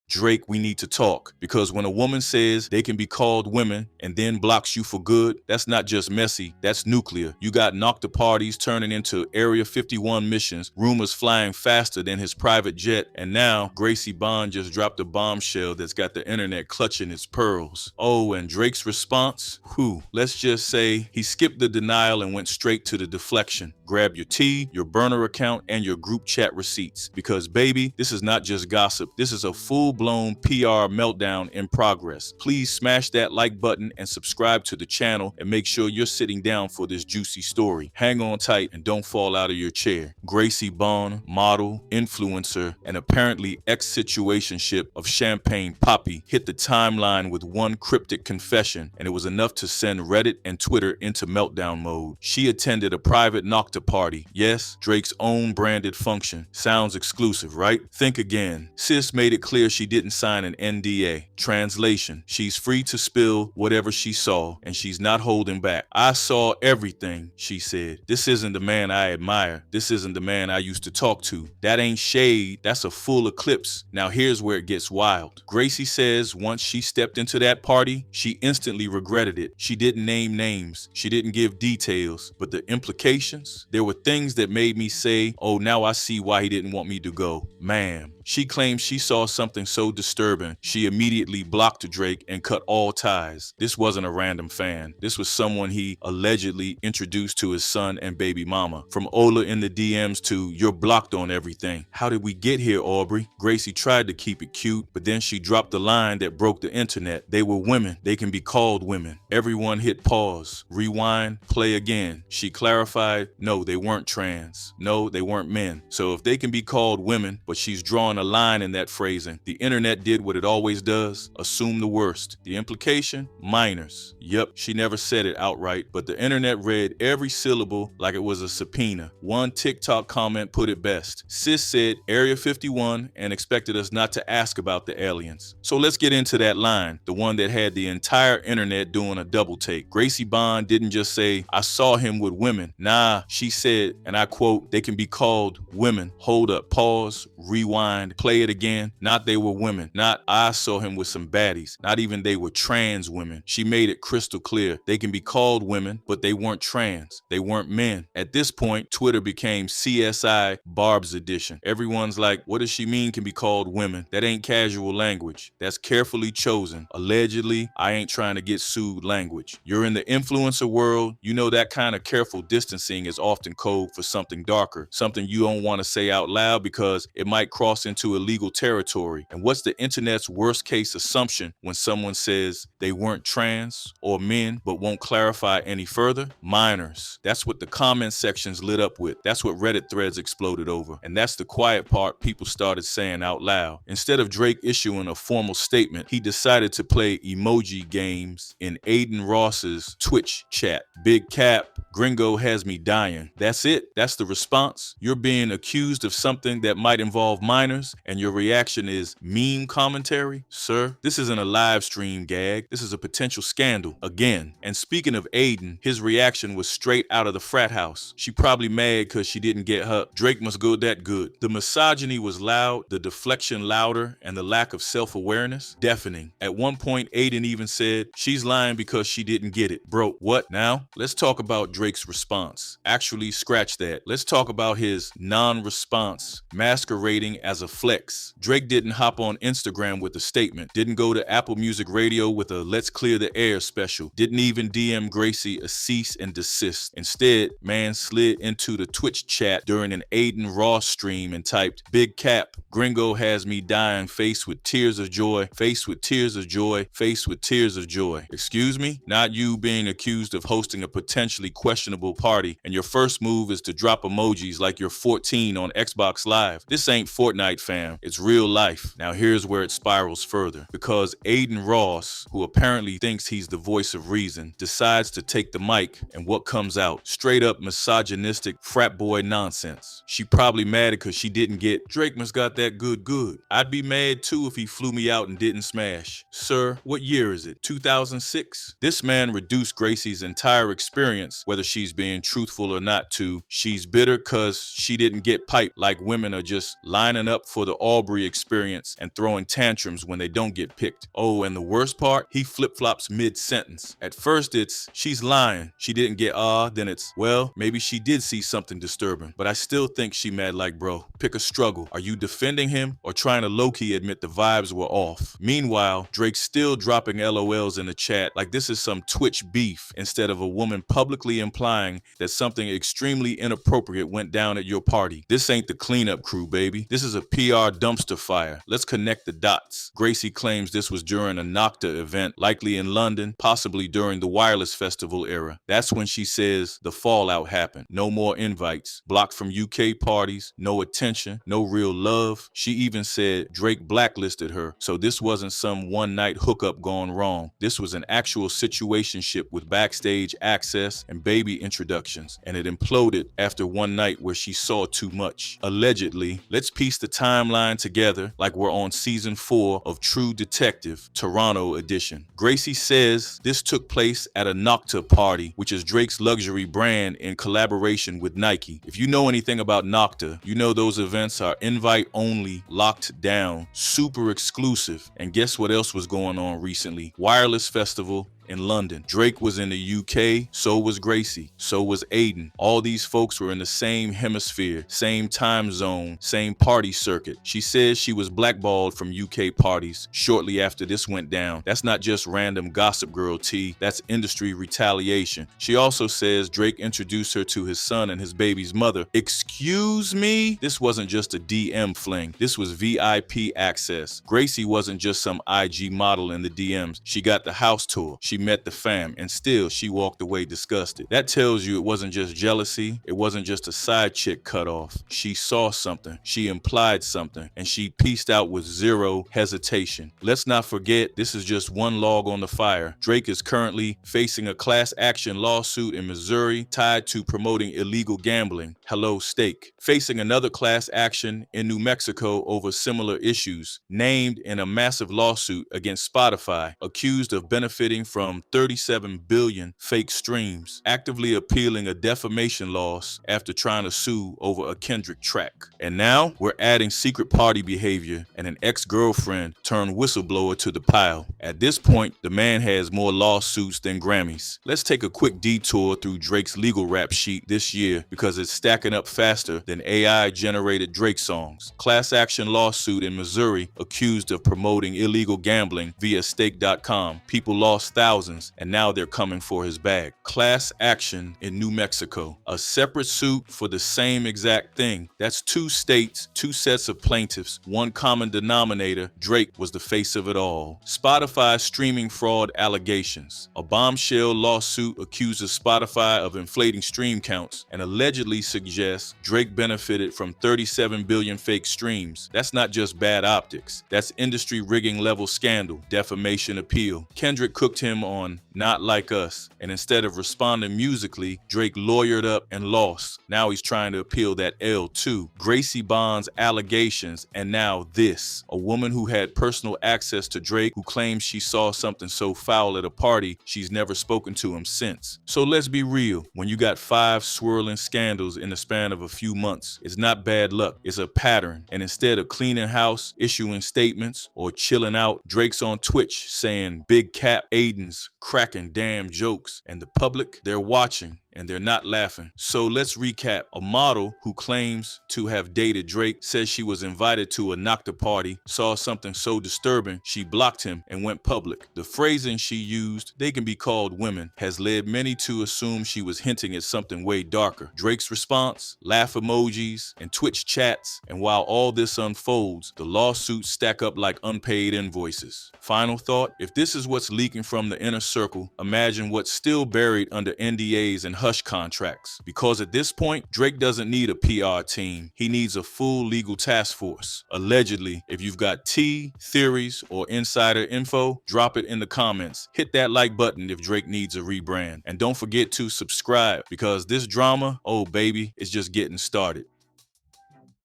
Drake, we need to talk. Because when a woman says they can be called women and then blocks you for good, that's not just messy, that's nuclear. You got Nocta parties turning into Area 51 missions, rumors flying faster than his private jet, and now Gracie Bon just dropped a bombshell that's got the internet clutching its pearls. Oh, and Drake's response? Whew, let's just say he skipped the denial and went straight to the deflection. Grab your tea, your burner account, and your group chat receipts. Because baby, this is not just gossip. This is a full-blown PR meltdown in progress. Please smash that like button and subscribe to the channel and make sure you're sitting down for this juicy story. Hang on tight and don't fall out of your chair. Gracie Bon, model, influencer, and apparently ex-situationship of Champagne Poppy hit the timeline with one cryptic confession, and it was enough to send Reddit and Twitter into meltdown mode. She attended a private Nocta party. Yes, Drake's own branded function. Sounds exclusive, right? Think again. Sis made it clear she didn't sign an NDA. Translation: she's free to spill whatever she saw, and she's not holding back. I saw everything, she said. This isn't the man I admire. This isn't the man I used to talk to. That ain't shade. That's a full eclipse. Now here's where it gets wild. Gracie says once she stepped into that party, she instantly regretted it. She didn't name names. She didn't give details. But the implications? There were things that made me say, oh, now I see why he didn't want me to go. Ma'am. She claims she saw something so disturbing, she immediately blocked Drake and cut all ties. This wasn't a random fan. This was someone he allegedly introduced to his son and baby mama. From Ola in the DMs to you're blocked on everything. How did we get here, Aubrey? Gracie tried to keep it cute, but then she dropped the line that broke the internet. They were women. They can be called women. Everyone hit pause, rewind, play again. She clarified, no, they weren't trans. No, they weren't men. So if they can be called women, but she's drawn a line in that phrasing, the internet did what it always does, assume the worst. The implication? Minors. Yep, she never said it outright, but the internet read every syllable like it was a subpoena. One TikTok comment put it best. Sis said Area 51 and expected us not to ask about the aliens. So let's get into that line, the one that had the entire internet doing a double take. Gracie Bon didn't just say, I saw him with women. Nah, she said, and I quote, they can be called women. Hold up, pause, rewind, play it again. Not they were women. Not I saw him with some baddies. Not even they were trans women. She made it crystal clear. They can be called women, but they weren't trans. They weren't men. At this point, Twitter became CSI Barb's edition. Everyone's like, what does she mean can be called women? That ain't casual language. That's carefully chosen. Allegedly, I ain't trying to get sued language. You're in the influencer world. You know that kind of careful distancing is often code for something darker. Something you don't want to say out loud because it might cross into illegal territory. And what's the internet's worst case assumption when someone says they weren't trans or men but won't clarify any further? Minors. That's what the comment sections lit up with. That's what Reddit threads exploded over. And that's the quiet part people started saying out loud. Instead of Drake issuing a formal statement, he decided to play emoji games in Aiden Ross's Twitch chat. Big cap, Gringo has me dying. That's it. That's the response. You're being accused of something that might involve minors, and your reaction is meme commentary? Sir, this isn't a live stream gag. This is a potential scandal. Again. And speaking of Aiden, his reaction was straight out of the frat house. She probably mad because she didn't get her. Drake must go that good. The misogyny was loud, the deflection louder, and the lack of self-awareness deafening. At one point, Aiden even said, she's lying because she didn't get it. Bro, what now? Let's talk about Drake's response. Actually, scratch that. Let's talk about his non-response masquerading as a flex. Drake didn't hop on Instagram with a statement, didn't go to Apple Music Radio with a let's clear the air special, didn't even DM Gracie a cease and desist. Instead, man slid into the Twitch chat during an Aiden Ross stream and typed, big cap, Gringo has me dying, faced with tears of joy, faced with tears of joy, faced with tears of joy. Excuse me? Not you being accused of hosting a potentially questionable party, and your first move is to drop emojis like you're 14 on Xbox Live. This ain't Fortnite, fam. It's real life. Now here's where it spirals further. Because Aiden Ross, who apparently thinks he's the voice of reason, decides to take the mic, and what comes out? Straight up misogynistic frat boy nonsense. She probably mad because she didn't get, Drake must got that good. I'd be mad too if he flew me out and didn't smash. Sir, what year is it? 2006? This man reduced Gracie's entire experience, whether she's being truthful or not, to she's bitter because she didn't get piped, like women are just lining up for the Aubrey experience and throwing tantrums when they don't get picked. Oh, and the worst part, he flip-flops mid-sentence. At first it's, she's lying, she didn't get then it's, well, maybe she did see something disturbing, but I still think she mad. Like, bro, pick a struggle. Are you defending him or trying to low-key admit the vibes were off? Meanwhile, Drake's still dropping LOLs in the chat like this is some Twitch beef instead of a woman publicly implying that something extremely inappropriate went down at your party. This ain't the cleanup crew, baby. This is a PR dumpster fire. Let's connect the dots. Gracie claims this was during a Nocta event, likely in London, possibly during the Wireless Festival era. That's when she says the fallout happened. No more invites, blocked from UK parties, no attention, no real love. She even said Drake blacklisted her, so this wasn't some one-night hookup gone wrong. This was an actual situationship with backstage access and baby introductions, and it imploded after one night where she saw too much. Allegedly, let's piece the timeline together like we're on season 4 of True Detective, Toronto edition. Gracie says this took place at a Nocta party, which is Drake's luxury brand in collaboration with Nike. If you know anything about Nocta, you know those events are invite only, locked down, super exclusive. And guess what else was going on recently? Wireless Festival in London. Drake was in the UK, so was Gracie, so was Aiden. All these folks were in the same hemisphere, same time zone, same party circuit. She says she was blackballed from UK parties shortly after this went down. That's not just random gossip girl tea, that's industry retaliation. She also says Drake introduced her to his son and his baby's mother. Excuse me? This wasn't just a DM fling, this was VIP access. Gracie wasn't just some IG model in the DMs. She got the house tour. She met the fam, and still she walked away disgusted. That tells you it wasn't just jealousy, it wasn't just a side chick cut off. She saw something, she implied something, and she pieced out with zero hesitation. Let's not forget, this is just one log on the fire. Drake is currently facing a class action lawsuit in Missouri tied to promoting illegal gambling. Hello, Steak. Facing another class action in New Mexico over similar issues, named in a massive lawsuit against Spotify, accused of benefiting from 37 billion fake streams, actively appealing a defamation loss after trying to sue over a Kendrick track. And now we're adding secret party behavior and an ex-girlfriend turned whistleblower to the pile. At this point, the man has more lawsuits than Grammys. Let's take a quick detour through Drake's legal rap sheet this year because it's stacking up faster than AI-generated Drake songs. Class action lawsuit in Missouri accused of promoting illegal gambling via stake.com. People lost thousands, and now they're coming for his bag. Class action in New Mexico. A separate suit for the same exact thing. That's 2 states, 2 sets of plaintiffs, one common denominator. Drake was the face of it all. Spotify streaming fraud allegations. A bombshell lawsuit accuses Spotify of inflating stream counts and allegedly suggests Drake benefited from 37 billion fake streams. That's not just bad optics. That's industry rigging level scandal. Defamation appeal. Kendrick cooked him on Not Like Us, and instead of responding musically, Drake lawyered up and lost. Now he's trying to appeal that L too. Gracie Bon's allegations, and now this. A woman who had personal access to Drake who claims she saw something so foul at a party she's never spoken to him since. So let's be real, when you got 5 swirling scandals in the span of a few months, it's not bad luck, it's a pattern. And instead of cleaning house, issuing statements, or chilling out, Drake's on Twitch saying big cap Aiden's cracking damn jokes, and the public, they're watching and they're not laughing. So let's recap. A model who claims to have dated Drake says she was invited to a Nocta party, saw something so disturbing she blocked him and went public. The phrasing she used, they can be called women, has led many to assume she was hinting at something way darker. Drake's response, laugh emojis, and Twitch chats, and while all this unfolds, the lawsuits stack up like unpaid invoices. Final thought, if this is what's leaking from the inner circle, imagine what's still buried under NDAs and hush contracts. Because at this point, Drake doesn't need a PR team. He needs a full legal task force. Allegedly, if you've got tea, theories, or insider info, drop it in the comments. Hit that like button if Drake needs a rebrand. And don't forget to subscribe because this drama, oh baby, is just getting started.